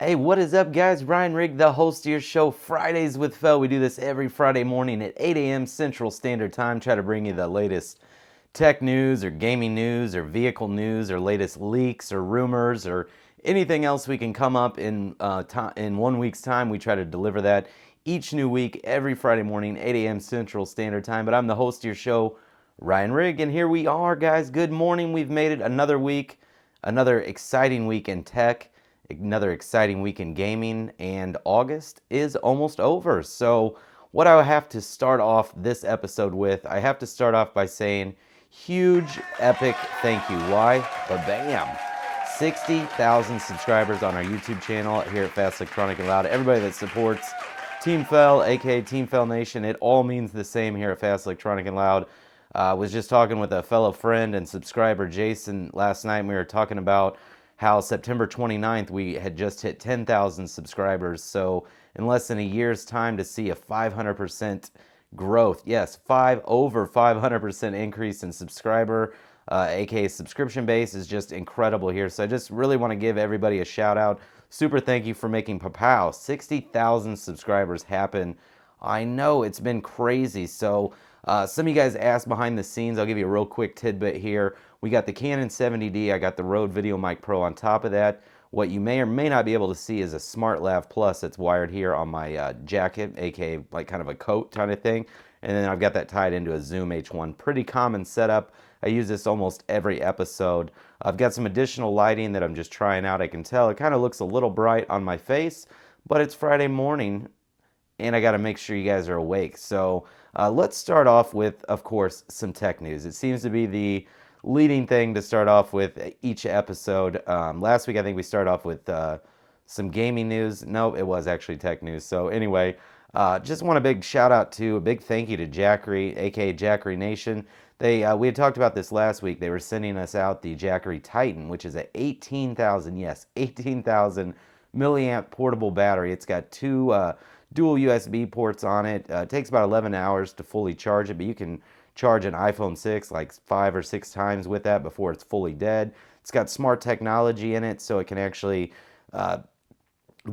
Hey, what is up, guys? Ryan Rigg, the host of your show, Fridays with Fel. We do this every Friday morning at 8 a.m. Central Standard Time. Try to bring you the latest tech news or gaming news or vehicle news or latest leaks or rumors or anything else we can come up in 1 week's time. We try to deliver that each new week, every Friday morning, 8 a.m. Central Standard Time. But I'm the host of your show, Ryan Rigg, and here we are, guys. Good morning. We've made it another week, another exciting week in tech, another exciting week in gaming, and August is almost over. So what I have to start off this episode with, I have to start off by saying huge, epic thank you. Why? Ba-bam! 60,000 subscribers on our YouTube channel here at Fast Electronic and Loud. Everybody that supports Team Fel, aka Team Fel Nation, it all means the same here at Fast Electronic and Loud. Was just talking with a fellow friend and subscriber, Jason, last night. We were talking about how September 29th we had just hit 10,000 subscribers. So in less than a year's time to see a 500% growth, yes, over 500% increase in subscriber, aka subscription base, is just incredible here. So I just really want to give everybody a shout out. Super thank you for making Papow 60,000 subscribers happen. I know it's been crazy. So some of you guys asked behind the scenes. I'll give you a real quick tidbit here. We got the Canon 70D. I got the Rode VideoMic Pro on top of that. What you may or may not be able to see is a Smart Lav Plus that's wired here on my jacket, aka like kind of a coat kind of thing. And then I've got that tied into a Zoom H1. Pretty common setup. I use this almost every episode. I've got some additional lighting that I'm just trying out. I can tell it kind of looks a little bright on my face, but it's Friday morning and I got to make sure you guys are awake. So let's start off with, of course, some tech news. It seems to be the leading thing to start off with each episode. Last week, I think we started off with some gaming news. No, it was actually tech news. So anyway, just want a big shout out to, a big thank you to Jackery, aka Jackery Nation. We had talked about this last week. They were sending us out the Jackery Titan, which is a 18,000, yes, 18,000 milliamp portable battery. It's got two dual USB ports on it. It takes about 11 hours to fully charge it, but you can charge an iPhone 6 like 5 or 6 times with that before it's fully dead. It's got smart technology in it, so it can actually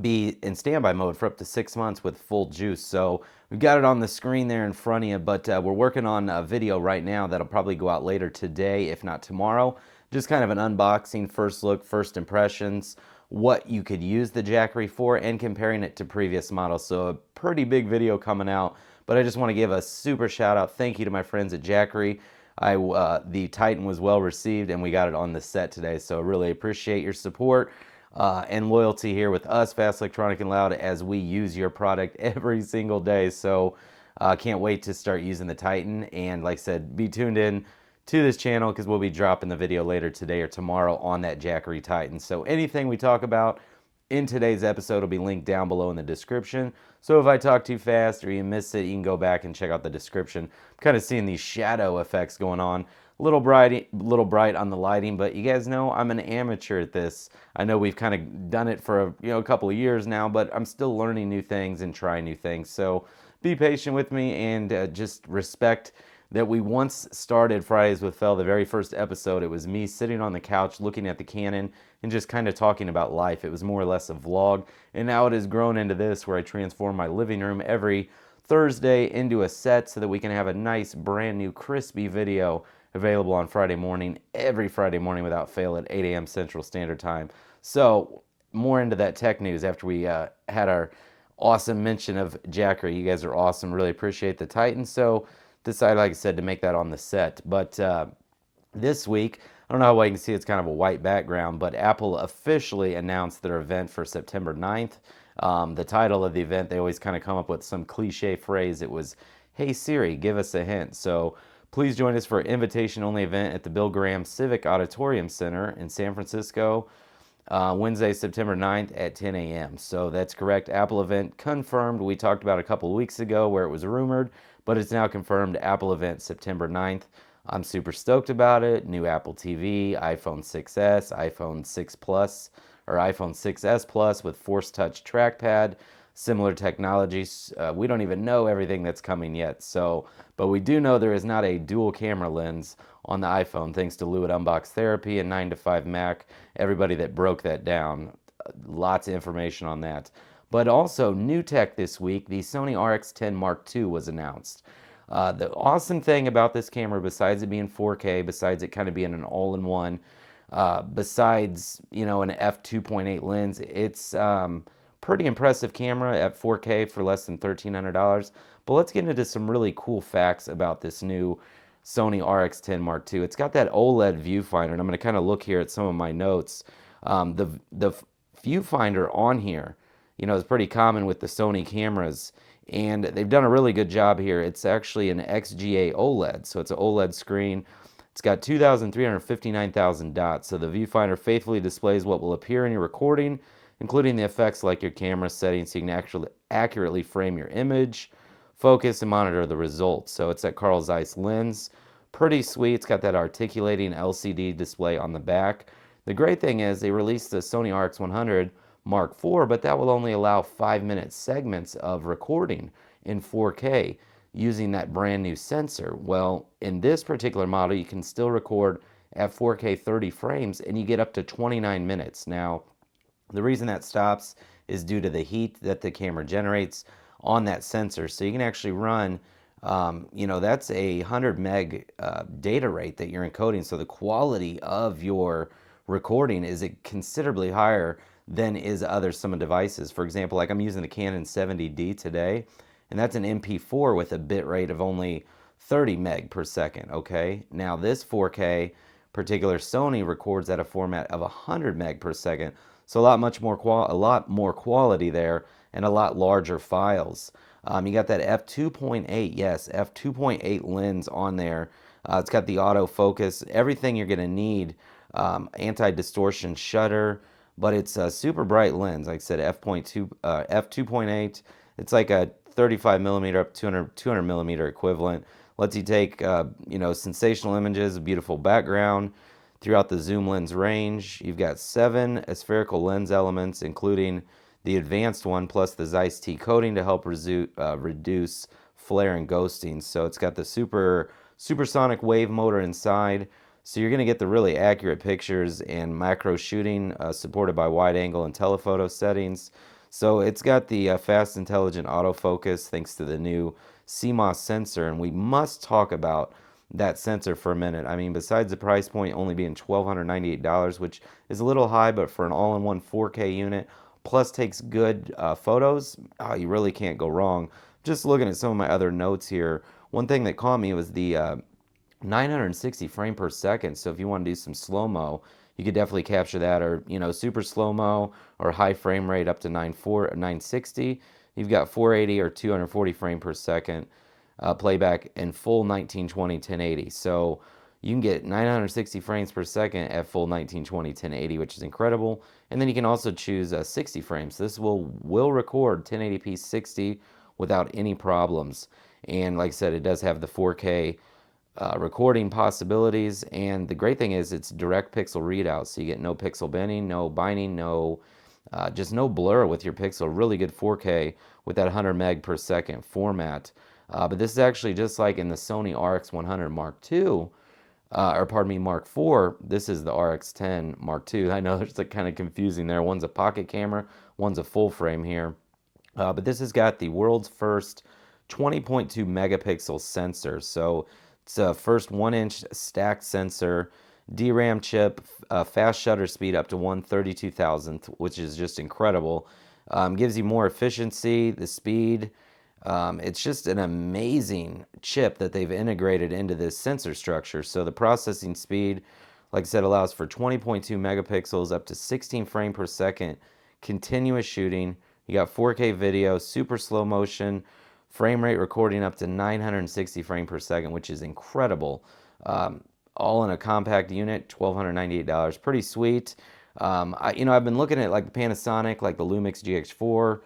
be in standby mode for up to 6 months with full juice. So we've got it on the screen there in front of you, but we're working on a video right now that'll probably go out later today, if not tomorrow. Just kind of an unboxing, first look, first impressions, what you could use the Jackery for, and comparing it to previous models. So a pretty big video coming out, but I just want to give a super shout out. Thank you to my friends at Jackery. The Titan was well received and we got it on the set today. So really appreciate your support and loyalty here with us, Fast Electronic and Loud, as we use your product every single day. So can't wait to start using the Titan. And like I said, be tuned in to this channel because we'll be dropping the video later today or tomorrow on that Jackery Titan. So anything we talk about in today's episode will be linked down below in the description. So if I talk too fast or you miss it, you can go back and check out the description. I'm kind of seeing these shadow effects going on. A little bright on the lighting, but you guys know I'm an amateur at this. I know we've kind of done it for a couple of years now, but I'm still learning new things and trying new things. So be patient with me and just respect that we once started Fridays with Fel, the very first episode. It was me sitting on the couch looking at the Canon and just kind of talking about life. It was more or less a vlog, and now it has grown into this where I transform my living room every Thursday into a set so that we can have a nice brand new crispy video available on Friday morning, every Friday morning without fail at 8 a.m. Central Standard Time. So more into that tech news after we had our awesome mention of Jackery. You guys are awesome. Really appreciate the Titan. So decided, like I said, to make that on the set. But this week, I don't know how well you can see, it's kind of a white background, but Apple officially announced their event for September 9th. The title of the event, they always kind of come up with some cliche phrase. It was, "Hey Siri, give us a hint." So please join us for an invitation-only event at the Bill Graham Civic Auditorium Center in San Francisco, Wednesday, September 9th at 10 a.m. So that's correct. Apple event confirmed. We talked about a couple of weeks ago where it was rumored, but it's now confirmed. Apple event September 9th. I'm super stoked about it. New Apple TV, iPhone 6s, iPhone 6 Plus, or iPhone 6s Plus with Force Touch trackpad, similar technologies. We don't even know everything that's coming yet. So, but we do know there is not a dual camera lens on the iPhone, thanks to Lou at Unbox Therapy and 9 to 5 Mac, everybody that broke that down. lots of information on that. But also, new tech this week, the Sony RX10 Mark II was announced. The awesome thing about this camera, besides it being 4K, besides it kind of being an all-in-one, besides, you know, an f2.8 lens, it's pretty impressive camera at 4K for less than $1,300. But let's get into some really cool facts about this new Sony RX10 Mark II. It's got that OLED viewfinder, and I'm going to kind of look here at some of my notes. The viewfinder on here, you know, is pretty common with the Sony cameras, and they've done a really good job here. It's actually an XGA OLED, so it's an OLED screen. It's got 2,359,000 dots, so the viewfinder faithfully displays what will appear in your recording, including the effects like your camera settings, so you can actually accurately frame your image, focus, and monitor the results. So it's that Carl Zeiss lens. Pretty sweet. It's got that articulating LCD display on the back. The great thing is they released the Sony RX100 Mark IV, but that will only allow 5-minute segments of recording in 4K using that brand new sensor. Well, in this particular model, you can still record at 4K 30 frames and you get up to 29 minutes. Now, the reason that stops is due to the heat that the camera generates on that sensor. So you can actually run, you know, that's a 100 meg data rate that you're encoding. So the quality of your recording is considerably higher than is some devices. For example, like I'm using the Canon 70D today, and that's an MP4 with a bit rate of only 30 meg per second, okay? Now this 4K particular Sony records at a format of 100 meg per second, so a lot more quality there and a lot larger files. You got that f2.8, yes, f2.8 lens on there. It's got the autofocus, everything you're gonna need, anti-distortion shutter, but it's a super bright lens. Like I said, f2.8. It's like a 35 millimeter up 200 millimeter equivalent. Lets you take, you know, sensational images, a beautiful background throughout the zoom lens range. You've got 7 spherical lens elements, including the advanced one, plus the Zeiss T coating to help reduce flare and ghosting. So it's got the supersonic wave motor inside. So you're going to get the really accurate pictures and macro shooting supported by wide angle and telephoto settings. So it's got the fast intelligent autofocus thanks to the new CMOS sensor, and we must talk about that sensor for a minute. I mean, besides the price point only being $1,298, which is a little high, but for an all-in-one 4K unit, plus takes good photos, you really can't go wrong. Just looking at some of my other notes here, one thing that caught me was the 960 frame per second. So if you want to do some slow-mo, you could definitely capture that, or, you know, super slow-mo or high frame rate up to 960. You've got 480 or 240 frame per second playback in full 1920 1080. So you can get 960 frames per second at full 1920 1080, which is incredible. And then you can also choose 60 frames. This will record 1080p 60 without any problems. And like I said, it does have the 4K recording possibilities, and the great thing is it's direct pixel readout, so you get no pixel bending, no binding, no just no blur with your pixel. Really good 4K with that 100 meg per second format. But this is actually just like in the Sony RX100 Mark II, or pardon me, Mark IV. This is the RX10 Mark II. I know there's like kind of confusing there. One's a pocket camera, one's a full frame here. But this has got the world's first 20.2 megapixel sensor. So it's a first 1-inch stacked sensor, DRAM chip, fast shutter speed up to 1/32,000th, which is just incredible. Gives you more efficiency, the speed. It's just an amazing chip that they've integrated into this sensor structure. So the processing speed, like I said, allows for 20.2 megapixels, up to 16 frame per second, continuous shooting. You got 4K video, super slow motion, frame rate recording up to 960 frame per second, which is incredible. All in a compact unit, $1,298. Pretty sweet. I've been looking at like the Panasonic, like the Lumix GX4,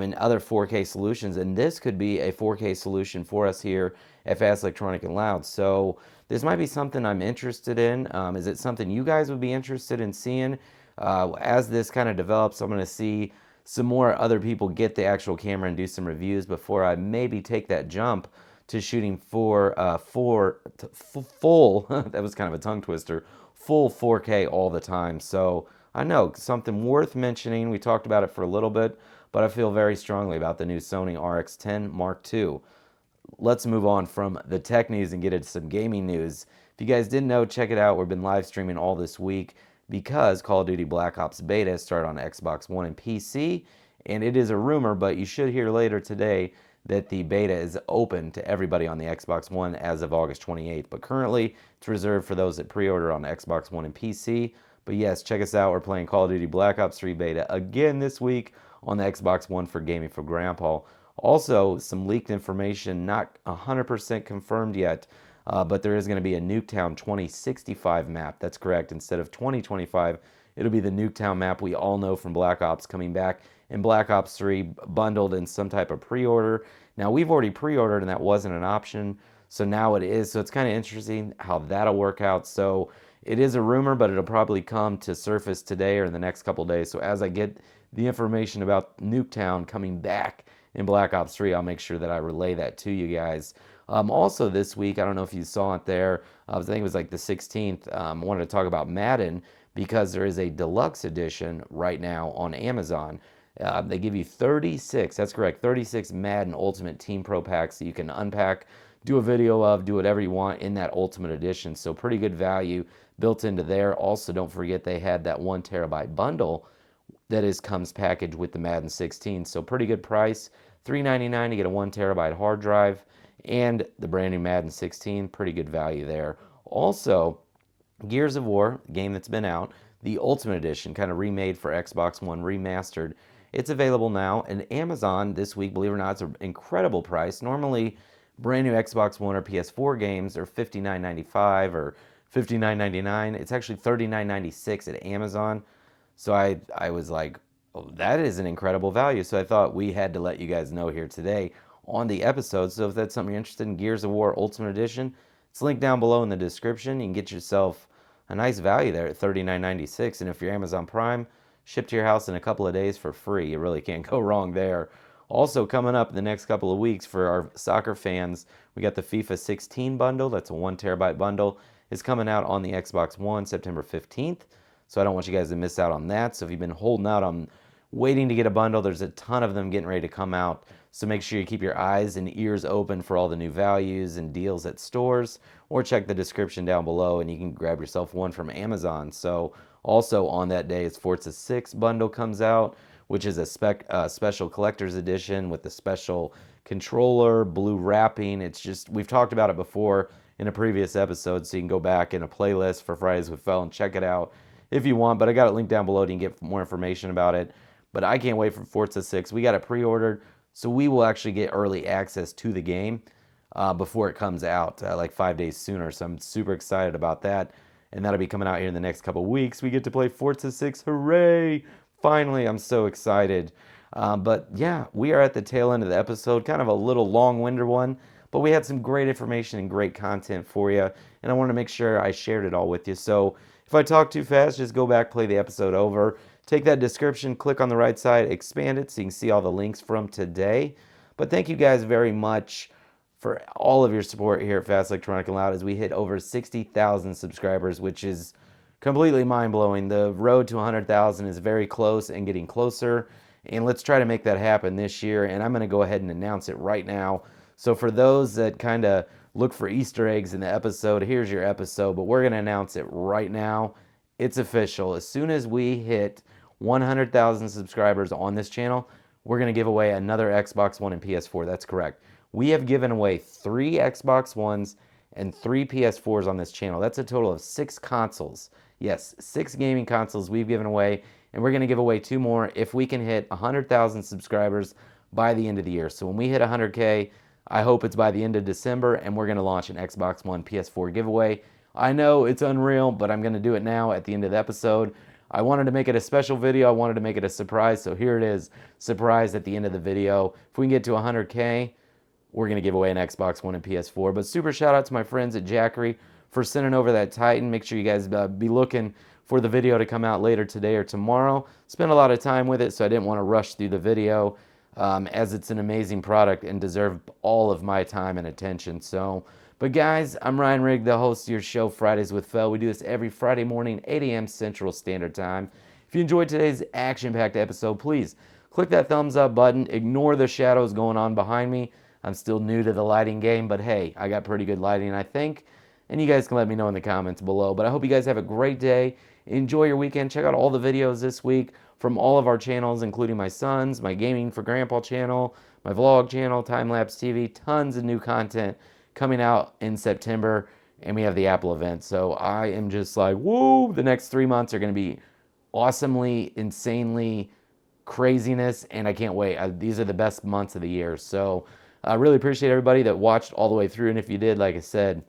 and other 4K solutions, and this could be a 4K solution for us here at Fast Electronic and Loud. So this might be something I'm interested in. Is it something you guys would be interested in seeing? As this kind of develops, I'm going to see some more other people get the actual camera and do some reviews before I maybe take that jump to shooting full, that was kind of a tongue twister, full 4K all the time. So I know, something worth mentioning. We talked about it for a little bit, but I feel very strongly about the new Sony RX10 Mark II. Let's move on from the tech news and get into some gaming news. If you guys didn't know, check it out. We've been live streaming all this week because Call of Duty Black Ops Beta started on Xbox One and PC, and it is a rumor, but you should hear later today that the beta is open to everybody on the Xbox One as of August 28th. But currently, it's reserved for those that pre-order on Xbox One and PC. But yes, check us out. We're playing Call of Duty Black Ops 3 beta again this week on the Xbox One for Gaming for Grandpa. Also, some leaked information, not 100% confirmed yet, but there is going to be a Nuketown 2065 map. That's correct. Instead of 2025, it'll be the Nuketown map we all know from Black Ops coming back in Black Ops 3, bundled in some type of pre-order. Now, we've already pre-ordered, and that wasn't an option, so now it is. So it's kind of interesting how that'll work out. So it is a rumor, but it'll probably come to surface today or in the next couple days. So as I get the information about Nuketown coming back in Black Ops 3, I'll make sure that I relay that to you guys. Also this week, I don't know if you saw it there, I think it was like the 16th, I wanted to talk about Madden because there is a deluxe edition right now on Amazon. They give you 36, that's correct, 36 Madden Ultimate Team Pro packs that you can unpack, do a video of, do whatever you want in that Ultimate Edition. So pretty good value built into there. Also, don't forget they had that 1 terabyte bundle that comes packaged with the Madden 16. So pretty good price, $3.99 to get a 1 terabyte hard drive and the brand new Madden 16. Pretty good value there. Also, Gears of War, game that's been out, the Ultimate Edition, kind of remade for Xbox One, remastered. It's available now, and Amazon this week, believe it or not, it's an incredible price. Normally, brand new Xbox One or PS4 games are $59.95 or $59.99. It's actually $39.96 at Amazon. So I was like, oh, that is an incredible value. So I thought we had to let you guys know here today on the episode. So if that's something you're interested in, Gears of War Ultimate Edition, it's linked down below in the description. You can get yourself a nice value there at $39.96. And if you're Amazon Prime, shipped to your house in a couple of days for free. You really can't go wrong there. Also coming up in the next couple of weeks for our soccer fans, we got the FIFA 16 bundle. That's a 1 terabyte bundle. It's coming out on the Xbox One September 15th. So I don't want you guys to miss out on that. So if you've been holding out on waiting to get a bundle, there's a ton of them getting ready to come out. So make sure you keep your eyes and ears open for all the new values and deals at stores, or check the description down below and you can grab yourself one from Amazon. So also on that day, it's Forza 6 bundle comes out, which is a special collector's edition with the special controller, blue wrapping. It's just, we've talked about it before in a previous episode, so you can go back in a playlist for Fridays with Fel and check it out if you want. But I got it linked down below, and you can get more information about it. But I can't wait for Forza 6. We got it pre-ordered, so we will actually get early access to the game before it comes out, like 5 days sooner. So I'm super excited about that. And that'll be coming out here in the next couple weeks. We get to play Forza 6. Hooray! Finally, I'm so excited. But yeah, we are at the tail end of the episode. Kind of a little long-winded one, but we had some great information and great content for you. And I want to make sure I shared it all with you. So if I talk too fast, just go back, play the episode over. Take that description, click on the right side, expand it so you can see all the links from today. But thank you guys very much for all of your support here at Fast Electronic and Loud as we hit over 60,000 subscribers, which is completely mind-blowing. The road to 100,000 is very close and getting closer, and let's try to make that happen this year. And I'm going to go ahead and announce it right now. So for those that kind of look for Easter eggs in the episode, here's your episode, but we're going to announce it right now. It's official. As soon as we hit 100,000 subscribers on this channel, we're going to give away another Xbox One and PS4. That's correct. We have given away 3 Xbox Ones and 3 PS4s on this channel. That's a total of 6 consoles. Yes, 6 gaming consoles we've given away, and we're going to give away 2 more if we can hit 100,000 subscribers by the end of the year. So when we hit 100K, I hope it's by the end of December, and we're going to launch an Xbox One PS4 giveaway. I know it's unreal, but I'm going to do it now at the end of the episode. I wanted to make it a special video. I wanted to make it a surprise, so here it is, surprise at the end of the video. If we can get to 100K, we're going to give away an Xbox One and PS4. But super shout out to my friends at Jackery for sending over that Titan. Make sure you guys be looking for the video to come out later today or tomorrow. Spent a lot of time with it, so I didn't want to rush through the video as it's an amazing product and deserve all of my time and attention. So, but guys, I'm Ryan Rigg, the host of your show Fridays with Fel. We do this every Friday morning, 8 a.m. Central Standard Time. If you enjoyed today's action-packed episode, please click that thumbs up button. Ignore the shadows going on behind me. I'm still new to the lighting game, but hey, I got pretty good lighting, I think. And you guys can let me know in the comments below. But I hope you guys have a great day. Enjoy your weekend. Check out all the videos this week from all of our channels, including my son's, my Gaming for Grandpa channel, my vlog channel, Time-Lapse TV. Tons of new content coming out in September. And we have the Apple event. So I am just like, woo! The next 3 months are going to be awesomely, insanely craziness. And I can't wait. These are the best months of the year. So I really appreciate everybody that watched all the way through. And if you did, like I said,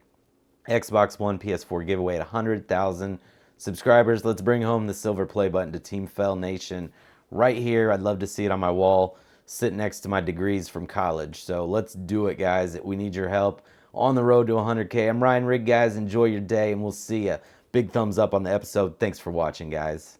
Xbox One, PS4 giveaway at 100,000 subscribers. Let's bring home the silver play button to Team Fell Nation right here. I'd love to see it on my wall, sitting next to my degrees from college. So let's do it, guys. We need your help on the road to 100K. I'm Ryan Rigg, guys. Enjoy your day, and we'll see ya. Big thumbs up on the episode. Thanks for watching, guys.